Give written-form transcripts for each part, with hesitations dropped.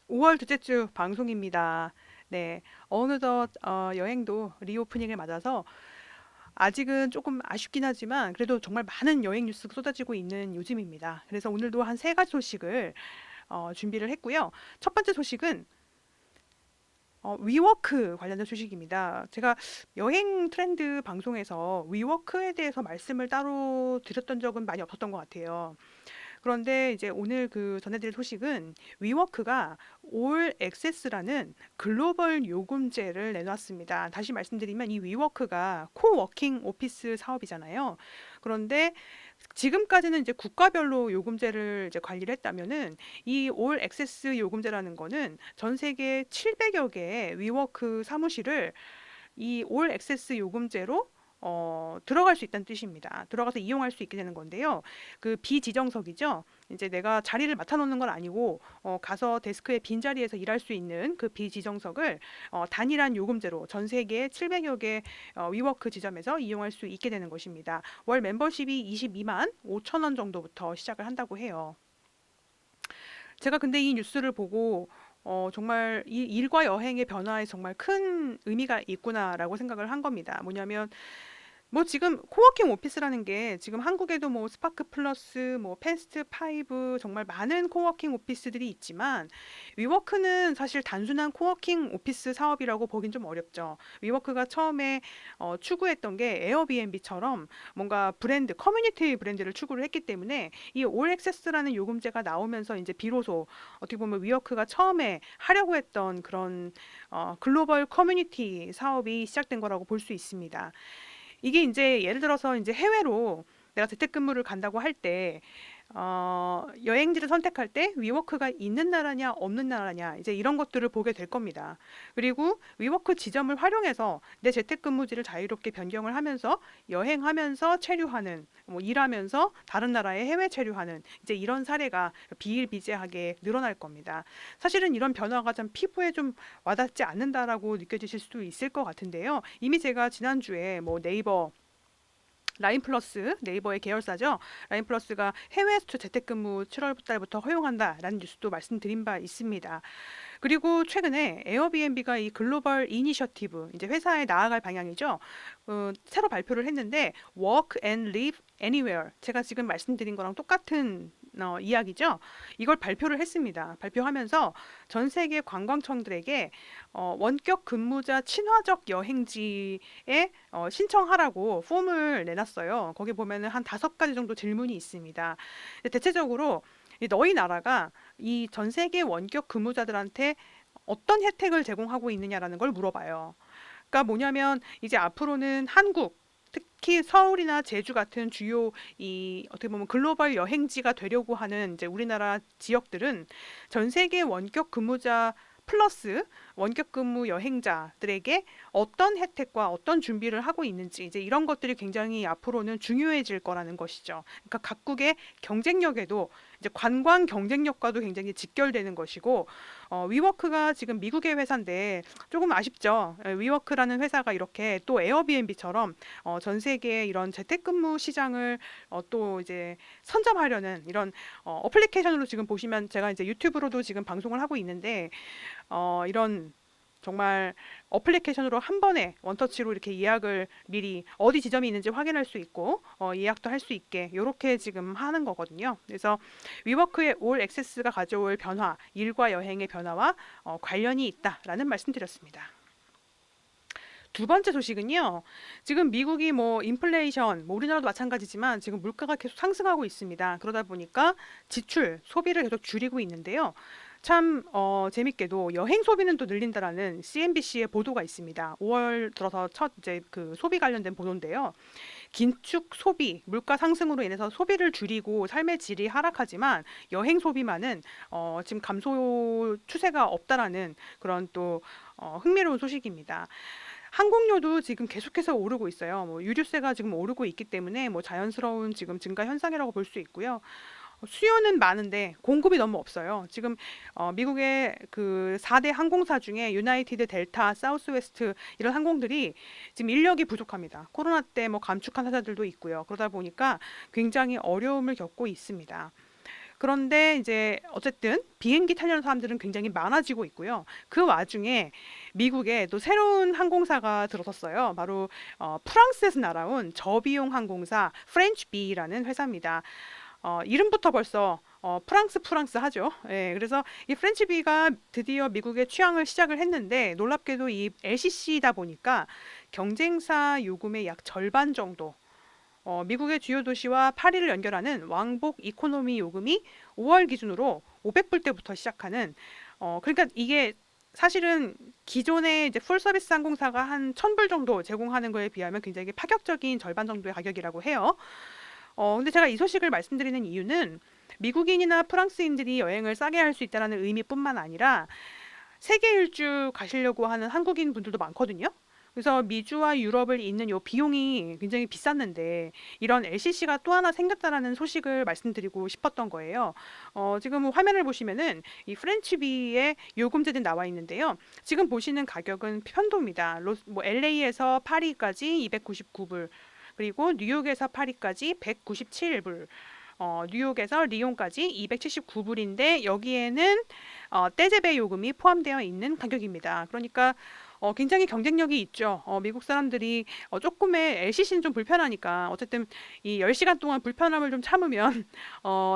5월 둘째 주 방송입니다. 네, 어느덧 여행도 리오프닝을 맞아서 아직은 조금 아쉽긴 하지만 그래도 정말 많은 여행 뉴스가 쏟아지고 있는 요즘입니다. 그래서 오늘도 한 세 가지 소식을 준비를 했고요. 첫 번째 소식은 위워크 관련된 소식입니다. 제가 여행 트렌드 방송에서 위워크에 대해서 말씀을 따로 드렸던 적은 많이 없었던 것 같아요. 그런데 이제 오늘 그 전해드릴 소식은 위워크가 올 액세스라는 글로벌 요금제를 내놨습니다. 다시 말씀드리면 이 위워크가 코워킹 오피스 사업이잖아요. 그런데 지금까지는 이제 국가별로 요금제를 이제 관리를 했다면은 이 올 액세스 요금제라는 거는 전 세계 700여 개의 위워크 사무실을 이 올 액세스 요금제로 들어갈 수 있다는 뜻입니다. 들어가서 이용할 수 있게 되는 건데요. 그 비지정석이죠. 이제 내가 자리를 맡아놓는 건 아니고 가서 데스크에 빈 자리에서 일할 수 있는 그 비지정석을 단일한 요금제로 전 세계 700여 개 위워크 지점에서 이용할 수 있게 되는 것입니다. 월 멤버십이 22만 5천 원 정도부터 시작을 한다고 해요. 제가 근데 이 뉴스를 보고 정말 이 일과 여행의 변화에 정말 큰 의미가 있구나라고 생각을 한 겁니다. 뭐냐면 뭐 지금 코워킹 오피스라는 게 지금 한국에도 뭐 스파크 플러스 뭐 패스트 파이브 정말 많은 코워킹 오피스들이 있지만 위워크는 사실 단순한 코워킹 오피스 사업이라고 보긴 좀 어렵죠. 위워크가 처음에 추구했던 게 에어비앤비처럼 뭔가 브랜드 커뮤니티 브랜드를 추구를 했기 때문에 이 올 액세스라는 요금제가 나오면서 이제 비로소 어떻게 보면 위워크가 처음에 하려고 했던 그런 글로벌 커뮤니티 사업이 시작된 거라고 볼 수 있습니다. 이게 이제 예를 들어서 이제 해외로 내가 재택근무를 간다고 할 때, 여행지를 선택할 때 위워크가 있는 나라냐, 없는 나라냐, 이제 이런 것들을 보게 될 겁니다. 그리고 위워크 지점을 활용해서 내 재택근무지를 자유롭게 변경을 하면서 여행하면서 체류하는, 뭐 일하면서 다른 나라에 해외 체류하는 이제 이런 사례가 비일비재하게 늘어날 겁니다. 사실은 이런 변화가 참 피부에 좀 와닿지 않는다라고 느껴지실 수도 있을 것 같은데요. 이미 제가 지난주에 뭐 네이버 라인 플러스 네이버의 계열사죠. 라인 플러스가 해외 수출 재택근무 7월 달부터 허용한다라는 뉴스도 말씀드린 바 있습니다. 그리고 최근에 에어비앤비가 이 글로벌 이니셔티브 이제 회사에 나아갈 방향이죠. 새로 발표를 했는데 Work and Live Anywhere 제가 지금 말씀드린 거랑 똑같은 이야기죠. 이걸 발표를 했습니다. 발표하면서 전 세계 관광청들에게 원격 근무자 친화적 여행지에 신청하라고 폼을 내놨어요. 거기 보면은 한 5가지 정도 질문이 있습니다. 대체적으로 너희 나라가 이 전 세계 원격 근무자들한테 어떤 혜택을 제공하고 있느냐라는 걸 물어봐요. 그러니까 뭐냐면 이제 앞으로는 한국 특히 서울이나 제주 같은 주요 이 어떻게 보면 글로벌 여행지가 되려고 하는 이제 우리나라 지역들은 전 세계 원격 근무자 플러스 원격 근무 여행자들에게 어떤 혜택과 어떤 준비를 하고 있는지 이제 이런 것들이 굉장히 앞으로는 중요해질 거라는 것이죠. 그러니까 각국의 경쟁력에도 이제 관광 경쟁력과도 굉장히 직결되는 것이고 위워크가 지금 미국의 회사인데 조금 아쉽죠. 위워크라는 회사가 이렇게 또 에어비앤비처럼 전 세계 이런 재택근무 시장을 또 이제 선점하려는 이런 어플리케이션으로 지금 보시면 제가 이제 유튜브로도 지금 방송을 하고 있는데 이런 정말 어플리케이션으로 한 번에 원터치로 이렇게 예약을 미리 어디 지점이 있는지 확인할 수 있고 예약도 할 수 있게 이렇게 지금 하는 거거든요. 그래서 위워크의 올 액세스가 가져올 변화, 일과 여행의 변화와 관련이 있다라는 말씀드렸습니다. 두 번째 소식은요. 지금 미국이 뭐 인플레이션, 뭐 우리나라도 마찬가지지만 지금 물가가 계속 상승하고 있습니다. 그러다 보니까 지출, 소비를 계속 줄이고 있는데요. 참 재밌게도 여행 소비는 또 늘린다라는 CNBC의 보도가 있습니다. 5월 들어서 첫 이제 그 소비 관련된 보도인데요. 긴축 소비, 물가 상승으로 인해서 소비를 줄이고 삶의 질이 하락하지만 여행 소비만은 지금 감소 추세가 없다라는 그런 또 흥미로운 소식입니다. 항공료도 지금 계속해서 오르고 있어요. 뭐 유류세가 지금 오르고 있기 때문에 뭐 자연스러운 지금 증가 현상이라고 볼 수 있고요. 수요는 많은데 공급이 너무 없어요. 지금 미국의 그 4대 항공사 중에 유나이티드, 델타, 사우스웨스트 이런 항공들이 지금 인력이 부족합니다. 코로나 때 뭐 감축한 회사들도 있고요. 그러다 보니까 굉장히 어려움을 겪고 있습니다. 그런데 이제 어쨌든 비행기 타려는 사람들은 굉장히 많아지고 있고요. 그 와중에 미국에 또 새로운 항공사가 들어섰어요. 바로 프랑스에서 날아온 저비용 항공사 프렌치 비라는 회사입니다. 이름부터 벌써 프랑스 하죠. 예, 그래서 이 프렌치 비가 드디어 미국에 취항을 시작을 했는데 놀랍게도 이 LCC다 보니까 경쟁사 요금의 약 절반 정도 미국의 주요 도시와 파리를 연결하는 왕복 이코노미 요금이 5월 기준으로 500불대부터 시작하는 그러니까 이게 사실은 기존의 이제 풀 서비스 항공사가 한 1000불 정도 제공하는 거에 비하면 굉장히 파격적인 절반 정도의 가격이라고 해요. 근데 제가 이 소식을 말씀드리는 이유는 미국인이나 프랑스인들이 여행을 싸게 할 수 있다는 의미뿐만 아니라 세계 일주 가시려고 하는 한국인 분들도 많거든요. 그래서 미주와 유럽을 잇는 요 비용이 굉장히 비쌌는데 이런 LCC가 또 하나 생겼다라는 소식을 말씀드리고 싶었던 거예요. 지금 화면을 보시면은 이 프렌치비의 요금제들 나와 있는데요. 지금 보시는 가격은 편도입니다. LA에서 파리까지 299불, 그리고 뉴욕에서 파리까지 197불, 뉴욕에서 리옹까지 279불인데 여기에는 떼제배 요금이 포함되어 있는 가격입니다. 그러니까 굉장히 경쟁력이 있죠. 미국 사람들이 조금의 LCC는 좀 불편하니까 어쨌든 이 10시간 동안 불편함을 좀 참으면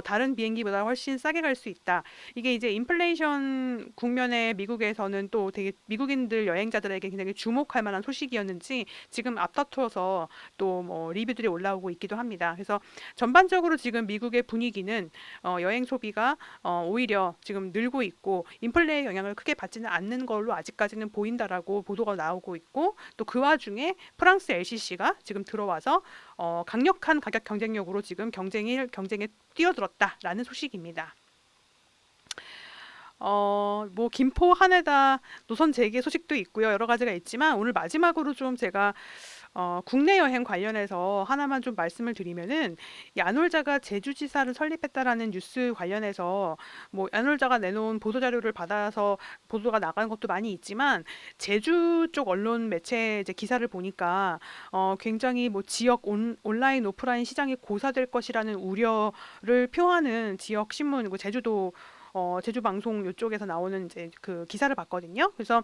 다른 비행기보다 훨씬 싸게 갈 수 있다. 이게 이제 인플레이션 국면에 미국에서는 또 되게 미국인들 여행자들에게 굉장히 주목할 만한 소식이었는지 지금 앞다투어서 또 뭐 리뷰들이 올라오고 있기도 합니다. 그래서 전반적으로 지금 미국의 분위기는 여행 소비가 오히려 지금 늘고 있고 인플레의 영향을 크게 받지는 않는 걸로 아직까지는 보인다라고 보도가 나오고 있고 또 그 와중에 프랑스 LCC가 지금 들어와서 강력한 가격 경쟁력으로 지금 경쟁에 뛰어들었다라는 소식입니다. 뭐 김포 한해다 노선 재개 소식도 있고요. 여러 가지가 있지만 오늘 마지막으로 좀 제가 국내 여행 관련해서 하나만 좀 말씀을 드리면은 야놀자가 제주지사를 설립했다라는 뉴스 관련해서 뭐 야놀자가 내놓은 보도 자료를 받아서 보도가 나간 것도 많이 있지만 제주 쪽 언론 매체 이제 기사를 보니까 굉장히 뭐 지역 온라인 오프라인 시장이 고사될 것이라는 우려를 표하는 지역 신문, 제주 방송 이쪽에서 나오는 이제 그 기사를 봤거든요. 그래서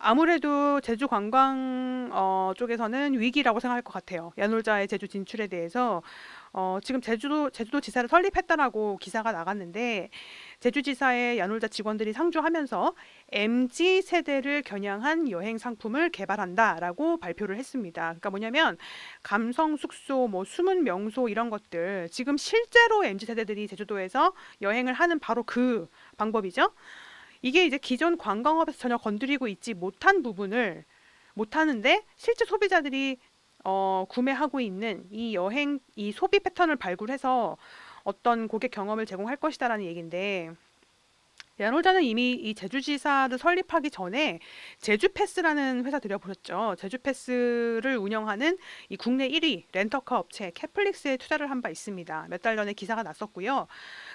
아무래도 제주 관광 쪽에서는 위기라고 생각할 것 같아요. 야놀자의 제주 진출에 대해서 지금 제주도 지사를 설립했다라고 기사가 나갔는데 제주지사의 야놀자 직원들이 상주하면서 MZ 세대를 겨냥한 여행 상품을 개발한다라고 발표를 했습니다. 그러니까 뭐냐면 감성 숙소, 뭐 숨은 명소 이런 것들 지금 실제로 MZ 세대들이 제주도에서 여행을 하는 바로 그 방법이죠. 이게 이제 기존 관광업에서 전혀 건드리고 있지 못한 부분을 못하는데 실제 소비자들이 구매하고 있는 이 소비 패턴을 발굴해서 어떤 고객 경험을 제공할 것이다라는 얘기인데 야놀자는 이미 이 제주지사를 설립하기 전에 제주패스라는 회사 들여보셨죠? 제주패스를 운영하는 이 국내 1위 렌터카 업체 캐플릭스에 투자를 한 바 있습니다. 몇 달 전에 기사가 났었고요.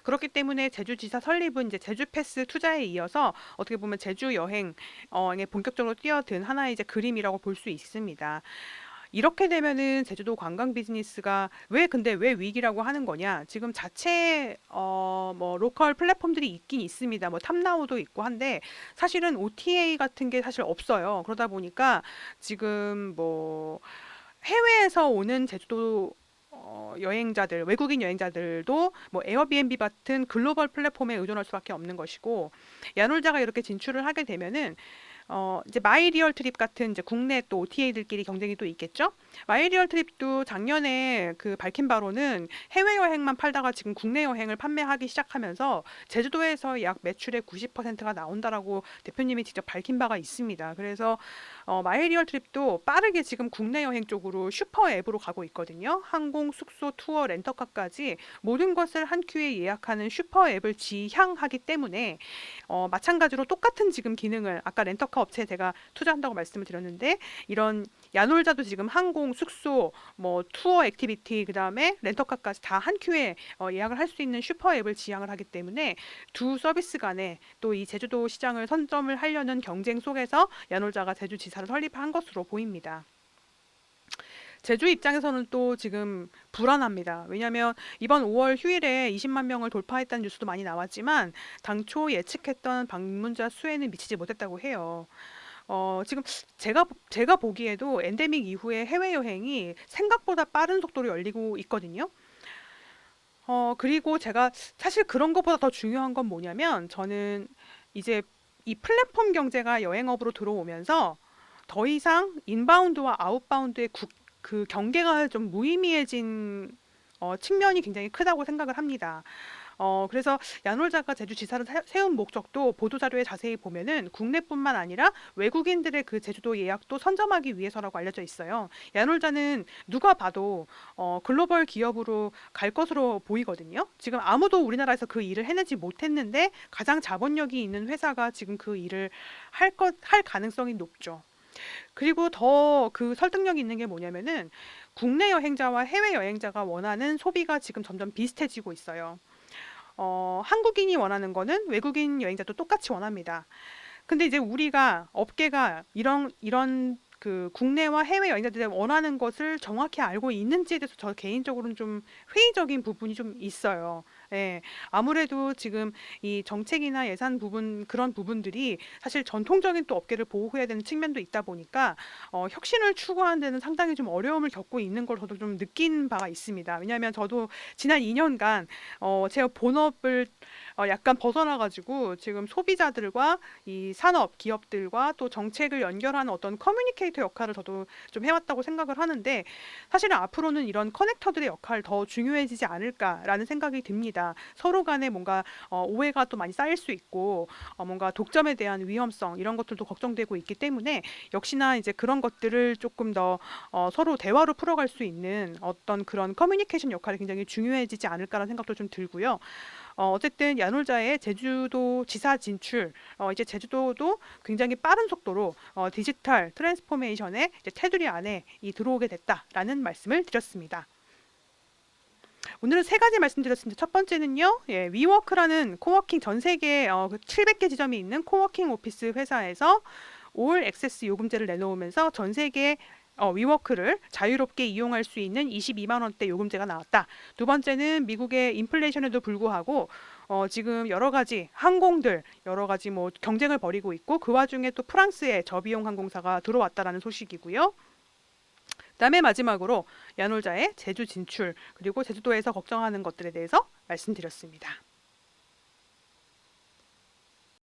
그렇기 때문에 제주지사 설립은 이제 제주패스 투자에 이어서 어떻게 보면 제주 여행에 본격적으로 뛰어든 하나의 이제 그림이라고 볼 수 있습니다. 이렇게 되면은 제주도 관광 비즈니스가 왜 위기라고 하는 거냐? 지금 자체 뭐 로컬 플랫폼들이 있긴 있습니다. 뭐 탑나우도 있고 한데 사실은 OTA 같은 게 사실 없어요. 그러다 보니까 지금 뭐 해외에서 오는 제주도 여행자들, 외국인 여행자들도 뭐 에어비앤비 같은 글로벌 플랫폼에 의존할 수밖에 없는 것이고 야놀자가 이렇게 진출을 하게 되면은 이제 마이리얼 트립 같은 이제 국내 또 OTA들끼리 경쟁이 또 있겠죠. 마이리얼 트립도 작년에 그 밝힌 바로는 해외 여행만 팔다가 지금 국내 여행을 판매하기 시작하면서 제주도에서 약 매출의 90%가 나온다라고 대표님이 직접 밝힌 바가 있습니다. 그래서 마이리얼 트립도 빠르게 지금 국내 여행 쪽으로 슈퍼 앱으로 가고 있거든요. 항공, 숙소, 투어, 렌터카까지 모든 것을 한 큐에 예약하는 슈퍼 앱을 지향하기 때문에 마찬가지로 똑같은 지금 기능을 아까 렌터카 업체에 제가 투자한다고 말씀을 드렸는데 이런 야놀자도 지금 항공, 숙소, 뭐 투어 액티비티 그다음에 렌터카까지 다 한 큐에 예약을 할 수 있는 슈퍼 앱을 지향을 하기 때문에 두 서비스 간에 또 이 제주도 시장을 선점을 하려는 경쟁 속에서 야놀자가 제주지사를 설립한 것으로 보입니다. 제주 입장에서는 또 지금 불안합니다. 왜냐하면 이번 5월 휴일에 20만 명을 돌파했다는 뉴스도 많이 나왔지만 당초 예측했던 방문자 수에는 미치지 못했다고 해요. 지금 제가 보기에도 엔데믹 이후에 해외 여행이 생각보다 빠른 속도로 열리고 있거든요. 그리고 제가 사실 그런 것보다 더 중요한 건 뭐냐면 저는 이제 이 플랫폼 경제가 여행업으로 들어오면서 더 이상 인바운드와 아웃바운드의 그 경계가 좀 무의미해진 측면이 굉장히 크다고 생각을 합니다. 그래서 야놀자가 제주지사를 세운 목적도 보도자료에 자세히 보면은 국내뿐만 아니라 외국인들의 그 제주도 예약도 선점하기 위해서라고 알려져 있어요. 야놀자는 누가 봐도 글로벌 기업으로 갈 것으로 보이거든요. 지금 아무도 우리나라에서 그 일을 해내지 못했는데 가장 자본력이 있는 회사가 지금 그 일을 할 가능성이 높죠. 그리고 더 그 설득력이 있는 게 뭐냐면은 국내 여행자와 해외 여행자가 원하는 소비가 지금 점점 비슷해지고 있어요. 한국인이 원하는 거는 외국인 여행자도 똑같이 원합니다. 근데 이제 우리가 업계가 이런 그 국내와 해외 여행자들이 원하는 것을 정확히 알고 있는지에 대해서 저 개인적으로는 좀 회의적인 부분이 좀 있어요. 예. 아무래도 지금 이 정책이나 예산 부분 그런 부분들이 사실 전통적인 또 업계를 보호해야 되는 측면도 있다 보니까 혁신을 추구하는 데는 상당히 좀 어려움을 겪고 있는 걸 저도 좀 느낀 바가 있습니다. 왜냐하면 저도 지난 2년간 제가 본업을 약간 벗어나가지고 지금 소비자들과 이 산업, 기업들과 또 정책을 연결하는 어떤 커뮤니케이터 역할을 저도 좀 해왔다고 생각을 하는데 사실은 앞으로는 이런 커넥터들의 역할 더 중요해지지 않을까라는 생각이 듭니다. 서로 간에 뭔가 오해가 또 많이 쌓일 수 있고 뭔가 독점에 대한 위험성 이런 것들도 걱정되고 있기 때문에 역시나 이제 그런 것들을 조금 더 서로 대화로 풀어갈 수 있는 어떤 그런 커뮤니케이션 역할이 굉장히 중요해지지 않을까라는 생각도 좀 들고요. 어쨌든 야놀자의 제주도 지사 진출, 이제 제주도도 굉장히 빠른 속도로 디지털 트랜스포메이션의 이제 테두리 안에 들어오게 됐다라는 말씀을 드렸습니다. 오늘은 세 가지 말씀드렸습니다. 첫 번째는요, 예, 위워크라는 코워킹 전 세계 700개 지점이 있는 코워킹 오피스 회사에서 올 액세스 요금제를 내놓으면서 전 세계 위워크를 자유롭게 이용할 수 있는 22만 원대 요금제가 나왔다. 두 번째는 미국의 인플레이션에도 불구하고 지금 여러 가지 항공들 여러 가지 뭐 경쟁을 벌이고 있고 그 와중에 또 프랑스의 저비용 항공사가 들어왔다라는 소식이고요. 그다음에 마지막으로 야놀자의 제주 진출 그리고 제주도에서 걱정하는 것들에 대해서 말씀드렸습니다.